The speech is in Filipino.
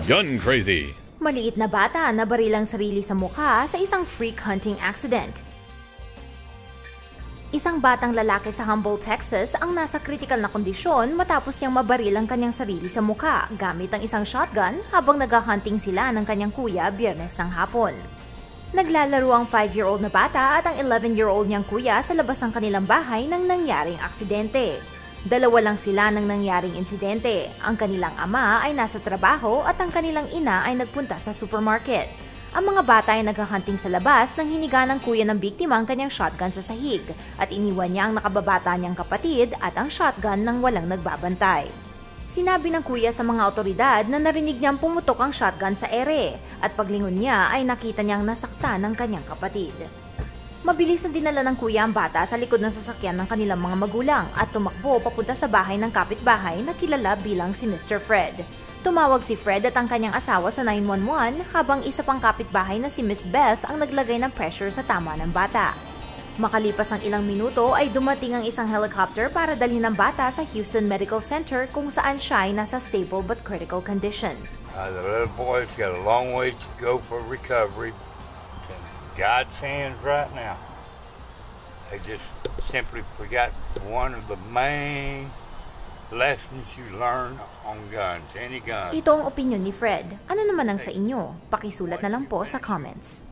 Gun crazy. Maliit na bata na barilang sarili sa mukha sa isang freak hunting accident. Isang batang lalaki sa Humboldt, Texas ang nasa kritikal na kondisyon matapos niyang mabaril ang kanyang sarili sa mukha gamit ang isang shotgun habang nag-hunting sila ng kanyang kuya Biyernes ng hapon. Naglalaro ang 5-year-old na bata at ang 11-year-old niyang kuya sa labas ng kanilang bahay nang nangyaring aksidente. Dalawa lang sila nang nangyaring insidente. Ang kanilang ama ay nasa trabaho at ang kanilang ina ay nagpunta sa supermarket. Ang mga bata ay naghahunting sa labas nang hiniga ng kuya ng biktima ang kanyang shotgun sa sahig at iniwan niya ang nakababata niyang kapatid at ang shotgun nang walang nagbabantay. Sinabi ng kuya sa mga otoridad na narinig niyang pumutok ang shotgun sa ere at paglingon niya ay nakita niyang nasaktan ng kanyang kapatid. Mabilis na dinala ng kuya ang bata sa likod ng sasakyan ng kanilang mga magulang at tumakbo papunta sa bahay ng kapitbahay na kilala bilang si Mr. Fred. Tumawag si Fred at ang kanyang asawa sa 911 habang isa pang kapitbahay na si Miss Beth ang naglagay ng pressure sa tama ng bata. Makalipas ang ilang minuto ay dumating ang isang helicopter para dalhin ang bata sa Houston Medical Center kung saan siya ay nasa stable but critical condition. The little boy's got a long way to go for recovery. God's hands right now. They just simply forgot one of the main lessons you learn on guns, any gun. Ito ang opinyon ni Fred. Ano naman ang sa inyo? Pakisulat na lang po sa comments.